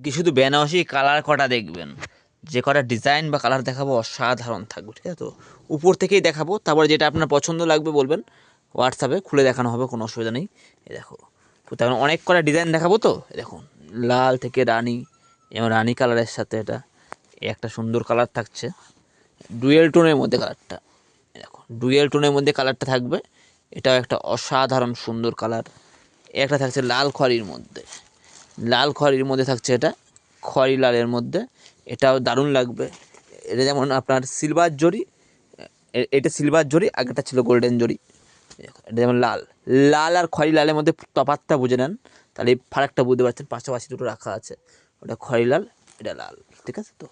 কি শুধু বেনারসি কালার কটা দেখবেন, যে কটা ডিজাইন বা কালার দেখাবো অসাধারণ থাকবে, ঠিক আছে? তো উপর থেকেই দেখাবো, তারপরে যেটা আপনার পছন্দ লাগবে বলবেন, হোয়াটসঅ্যাপে খুলে দেখানো হবে, কোনো অসুবিধা নেই। এ দেখো, তো তেমন অনেক কটা ডিজাইন দেখাবো। তো এ দেখুন, লাল থেকে রানী, এবং রানী কালারের সাথে এটা একটা সুন্দর কালার থাকছে, ডুয়েল টোনের মধ্যে কালারটা। দেখো, ডুয়েল টোনের মধ্যে কালারটা থাকবে, এটাও একটা অসাধারণ সুন্দর কালার। একটা থাকছে লাল খয়েরির মধ্যে, লাল খয়েরির মধ্যে থাকছে এটা, খয়েরি লালের মধ্যে, এটাও দারুণ লাগবে। এটা যেমন আপনার সিলভার জরি, এটা সিলভার জরি, আগেটা ছিল গোল্ডেন জরি। এটা যেমন লাল, লাল আর খয়েরি লালের মধ্যে তফাৎটা বুঝে নেন, তাহলে এই ফারাকটা বুঝতে পারছেন। পাশাপাশি দুটো রাখা আছে, ওটা খয়েরি লাল, এটা লাল, ঠিক আছে? তো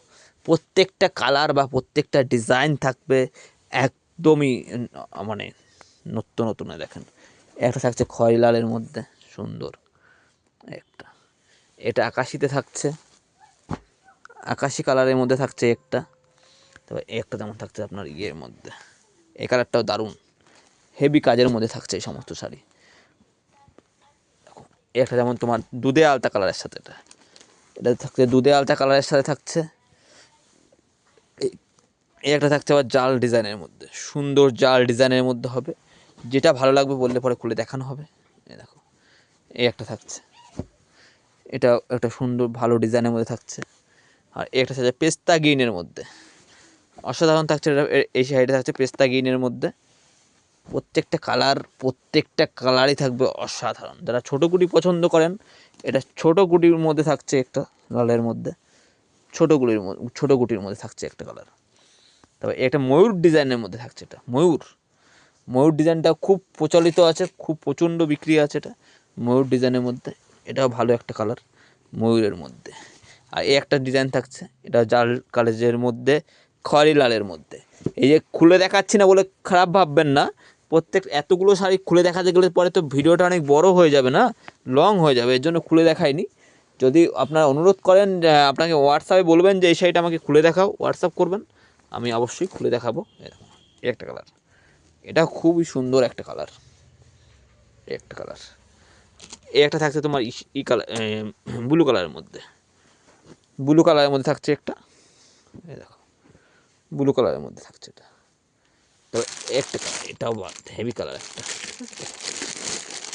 প্রত্যেকটা কালার বা প্রত্যেকটা ডিজাইন থাকবে একদমই মানে নতুন নতুন। দেখেন, একটা থাকছে খয়েরি লালের মধ্যে সুন্দর একটা, এটা আকাশিতে থাকছে, আকাশি কালারের মধ্যে থাকছে একটা। তবে একটা যেমন থাকছে আপনার ইয়ের মধ্যে, এই কালারটাও দারুণ হেভি কাজের মধ্যে থাকছে এই সমস্ত শাড়ি। একটা যেমন তোমার দুধে আলতা কালারের সাথে, এটা এটা থাকছে দুধে আলতা কালারের সাথে থাকছে। এই একটা থাকছে আবার জাল ডিজাইনের মধ্যে, সুন্দর জাল ডিজাইনের মধ্যে হবে, যেটা ভালো লাগবে বললে পরে খুলে দেখানো হবে। এই দেখো, এই একটা থাকছে, এটা একটা সুন্দর ভালো ডিজাইনের মধ্যে থাকছে। আর একটা থাকছে পেস্তা গ্রিনের মধ্যে, অসাধারণ থাকছে এটা। এই শাড়িটা থাকছে পেস্তা গ্রিনের মধ্যে, প্রত্যেকটা কালারই থাকবে অসাধারণ। যারা ছোটো কুটি পছন্দ করেন, এটা ছোটো কুটির মধ্যে থাকছে একটা লালের মধ্যে, ছোটো কুটির মধ্যে থাকছে একটা কালার। তবে একটা ময়ূর ডিজাইনের মধ্যে থাকছে, এটা ময়ূর, ময়ূর ডিজাইনটা খুব প্রচলিত আছে, খুব প্রচণ্ড বিক্রি আছে এটা, ময়ূর ডিজাইনের মধ্যে, এটাও ভালো একটা কালার ময়ূরের মধ্যে। আর এই একটা ডিজাইন থাকছে, এটা জাল কালেজের মধ্যে, খয়েরি লালের মধ্যে। এই যে খুলে দেখাচ্ছি না বলে খারাপ ভাববেন না, এতগুলো শাড়ি খুলে দেখাতে গেলে পরে তো ভিডিওটা অনেক বড় হয়ে যাবে না, লং হয়ে যাবে, এর জন্য খুলে দেখাইনি। যদি আপনারা অনুরোধ করেন, আপনাকে হোয়াটসঅ্যাপে বলবেন যে এই শাড়িটা আমাকে খুলে দেখাও, হোয়াটসঅ্যাপ করবেন, আমি অবশ্যই খুলে দেখাবো। এই একটা কালার, এটা খুবই সুন্দর একটা কালার, একটা কালার। এই একটা থাকছে তোমার ই কালার, ব্লু কালারের মধ্যে, ব্লু কালারের মধ্যে থাকছে একটা, এই দেখো, ব্লু কালারের মধ্যে থাকছে এটা। তবে একটা কালার, এটাও হেভি কালার একটা,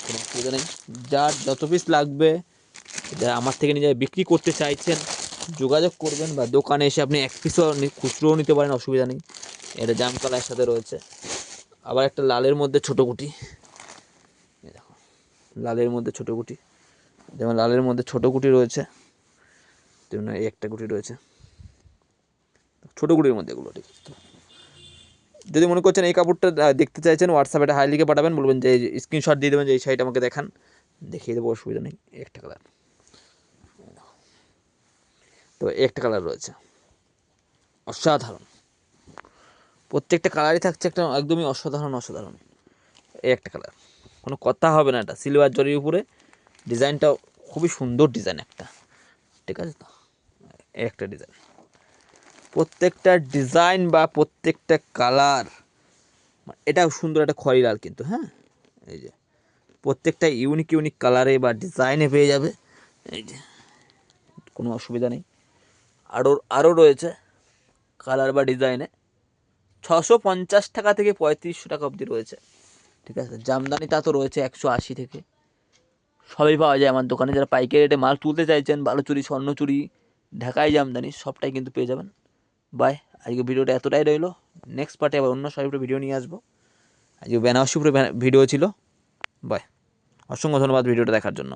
কোনো অসুবিধা নেই। যার যত পিস লাগবে, যারা আমার থেকে নিজে বিক্রি করতে চাইছেন, যোগাযোগ করবেন, বা দোকানে এসে আপনি এক পিসও খুচরোও নিতে পারেন, অসুবিধা নেই। এটা জাম কালারের সাথে রয়েছে। আবার একটা লালের মধ্যে ছোটো কুটি, দেখো, লালের মধ্যে ছোটো কুটি, যেমন লালের মধ্যে ছোটো কুটি রয়েছে, তেমন এই একটা কুটি রয়েছে, ছোটো কুটির মধ্যে এগুলো, ঠিক আছে? যদি মনে করছেন এই কাপড়টা দেখতে চাইছেন, হোয়াটসঅ্যাপে একটা হাই লিখে পাঠাবেন, বলবেন যে স্ক্রিনশট দিয়ে দেবেন যে এই শাড়িটা আমাকে দেখান, দেখিয়ে দেবো, অসুবিধা নেই। একটা কালার, তো একটা কালার রয়েছে অসাধারণ, প্রত্যেকটা কালারই থাকছে একটা একদমই অসাধারণ অসাধারণ। এই একটা কালার, কোনো কথা হবে না, এটা সিলভার জরির উপরে, ডিজাইনটাও খুবই সুন্দর ডিজাইন একটা, ঠিক আছে? তো এই একটা ডিজাইন, প্রত্যেকটা ডিজাইন বা প্রত্যেকটা কালার, এটাও সুন্দর একটা খয়েরি লাল কিন্তু, হ্যাঁ, এই যে প্রত্যেকটা ইউনিক ইউনিক কালারে বা ডিজাইনে পেয়ে যাবে, এই যে কোনো অসুবিধা নেই। আরও রয়েছে কালার বা ডিজাইনে, 650 টাকা থেকে 3500 টাকা অবধি রয়েছে, ঠিক আছে? জামদানি তা তো রয়েছে 180 থেকে, সবই পাওয়া যায় আমার দোকানে। যারা পাইকারি রেটে মাল তুলতে চাইছেন, বালুচুরি, স্বর্ণচুরি, ঢাকাই জামদানি, সবটাই কিন্তু পেয়ে যাবেন। বাই, আজকে ভিডিওটা এতটাই রইলো, নেক্সট পার্টে আবার অন্য শাড়ির ভিডিও নিয়ে আসবো। আজকে বেনারসি উপরে ভিডিও ছিল। বাই, অসংখ্য ধন্যবাদ ভিডিওটা দেখার জন্য।